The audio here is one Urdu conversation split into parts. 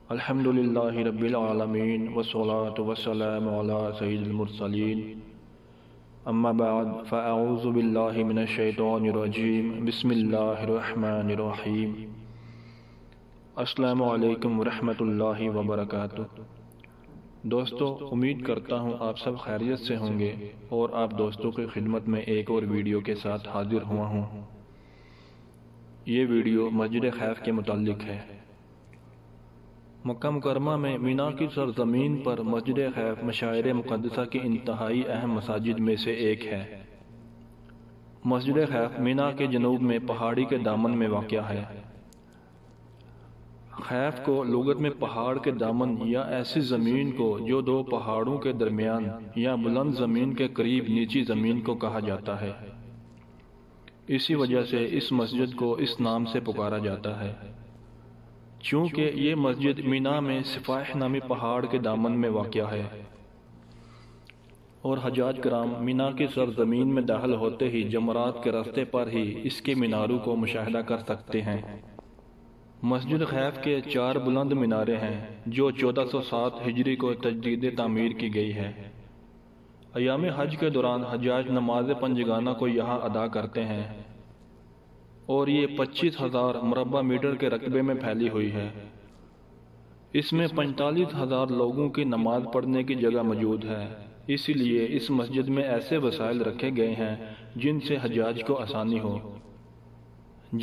الحمدللہ رب العالمین والصلاة والسلام علی سید المرسلین اما بعد فاعوذ باللہ من الشیطان الرجیم بسم اللہ الرحمن الرحیم السلام علیکم ورحمۃ اللہ وبرکاتہ۔ دوستو، امید کرتا ہوں آپ سب خیریت سے ہوں گے اور آپ دوستوں کی خدمت میں ایک اور ویڈیو کے ساتھ حاضر ہوا ہوں۔ یہ ویڈیو مسجد خیف کے متعلق ہے۔ مکہ مکرمہ میں مینا کی سرزمین پر مسجد خیف مشاعر مقدسہ کی انتہائی اہم مساجد میں سے ایک ہے۔ مسجد خیف مینا کے جنوب میں پہاڑی کے دامن میں واقع ہے۔ خیف کو لغت میں پہاڑ کے دامن یا ایسی زمین کو جو دو پہاڑوں کے درمیان یا بلند زمین کے قریب نیچی زمین کو کہا جاتا ہے۔ اسی وجہ سے اس مسجد کو اس نام سے پکارا جاتا ہے۔ چونکہ یہ مسجد مینا میں سفاح نامی پہاڑ کے دامن میں واقع ہے اور حجاج کرام مینا کی سرزمین میں داخل ہوتے ہی جمرات کے راستے پر ہی اس کے میناروں کو مشاہدہ کر سکتے ہیں۔ مسجد خیف کے 4 بلند مینارے ہیں جو 1407 ہجری کو تجدید تعمیر کی گئی ہے۔ ایام حج کے دوران حجاج نماز پنجگانہ کو یہاں ادا کرتے ہیں اور یہ 25,000 مربع میٹر کے رقبے میں پھیلی ہوئی ہے۔ اس میں 45,000 لوگوں کی نماز پڑھنے کی جگہ موجود ہے، اسی لیے اس مسجد میں ایسے وسائل رکھے گئے ہیں جن سے حجاج کو آسانی ہو،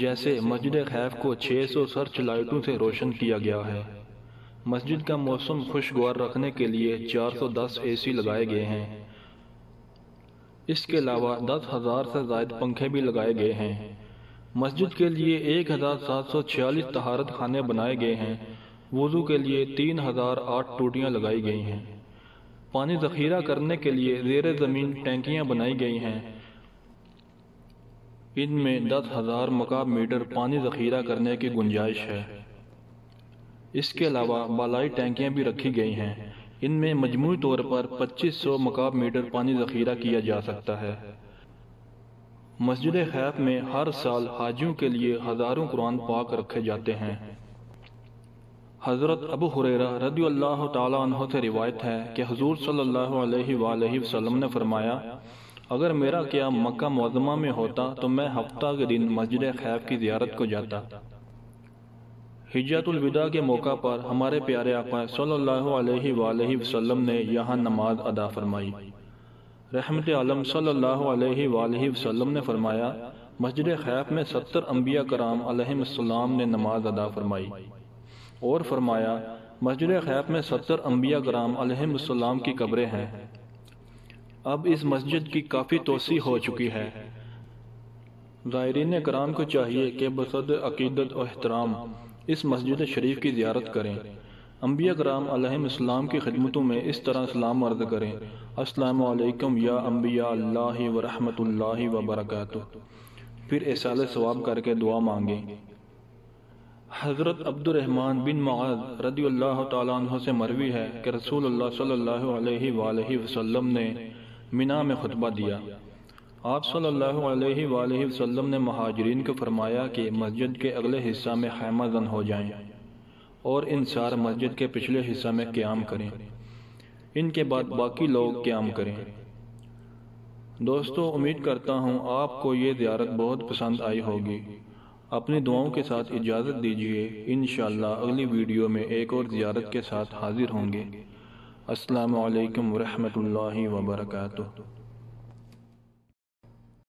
جیسے مسجد خیف کو 600 سرچ لائٹوں سے روشن کیا گیا ہے۔ مسجد کا موسم خوشگوار رکھنے کے لیے 410 اے سی لگائے گئے ہیں۔ اس کے علاوہ 10,000 سے زائد پنکھے بھی لگائے گئے ہیں۔ مسجد کے لیے 1,746 طہارت خانے بنائے گئے ہیں۔ وضو کے لیے 3,008 ٹوٹیاں لگائی گئی ہیں۔ پانی ذخیرہ کرنے کے لیے زیر زمین ٹینکیاں بنائی گئی ہیں۔ ان میں 10,000 مکعب میٹر پانی ذخیرہ کرنے کی گنجائش ہے۔ اس کے علاوہ بالائی ٹینکیاں بھی رکھی گئی ہیں۔ ان میں مجموعی طور پر 2,500 مکعب میٹر پانی ذخیرہ کیا جا سکتا ہے۔ مسجد خیف میں ہر سال حاجیوں کے لیے ہزاروں قرآن پاک رکھے جاتے ہیں۔ حضرت ابو ہریرہ رضی اللہ تعالیٰ عنہ سے روایت ہے کہ حضور صلی اللہ علیہ وآلہ وسلم نے فرمایا، اگر میرا قیام مکہ معظمہ میں ہوتا تو میں ہفتہ کے دن مسجد خیف کی زیارت کو جاتا۔ حجۃ الوداع کے موقع پر ہمارے پیارے آقا صلی اللہ علیہ وآلہ وسلم نے یہاں نماز ادا فرمائی۔ رحمت عالم صلی اللہ علیہ وآلہ وسلم نے فرمایا، مسجد خیف میں 70 انبیاء کرام علیہم السلام نے نماز ادا فرمائی، اور فرمایا مسجد خیف میں 70 انبیاء کرام علیہم السلام کی قبریں ہیں۔ اب اس مسجد کی کافی توسیع ہو چکی ہے۔ زائرین کرام کو چاہیے کہ بصدر عقیدت و احترام اس مسجد شریف کی زیارت کریں۔ انبیاء کرام علیہم السلام کی خدمتوں میں اس طرح سلام عرض کریں، السلام علیکم یا انبیاء اللہ ورحمۃ اللہ وبرکاتہ، پھر احصال ثواب کر کے دعا مانگیں۔ حضرت عبد الرحمن بن معاذ رضی اللہ تعالیٰ عنہ سے مروی ہے کہ رسول اللہ صلی اللہ علیہ وآلہ وسلم نے مینا میں خطبہ دیا۔ آپ صلی اللہ علیہ وآلہ وسلم نے مہاجرین کو فرمایا کہ مسجد کے اگلے حصہ میں خیمہ زن ہو جائیں اور انصار مسجد کے پچھلے حصہ میں قیام کریں، ان کے بعد باقی لوگ قیام کریں۔ دوستو، امید کرتا ہوں آپ کو یہ زیارت بہت پسند آئی ہوگی۔ اپنی دعاؤں کے ساتھ اجازت دیجیے، انشاءاللہ اگلی ویڈیو میں ایک اور زیارت کے ساتھ حاضر ہوں گے۔ السلام علیکم ورحمۃ اللہ وبرکاتہ۔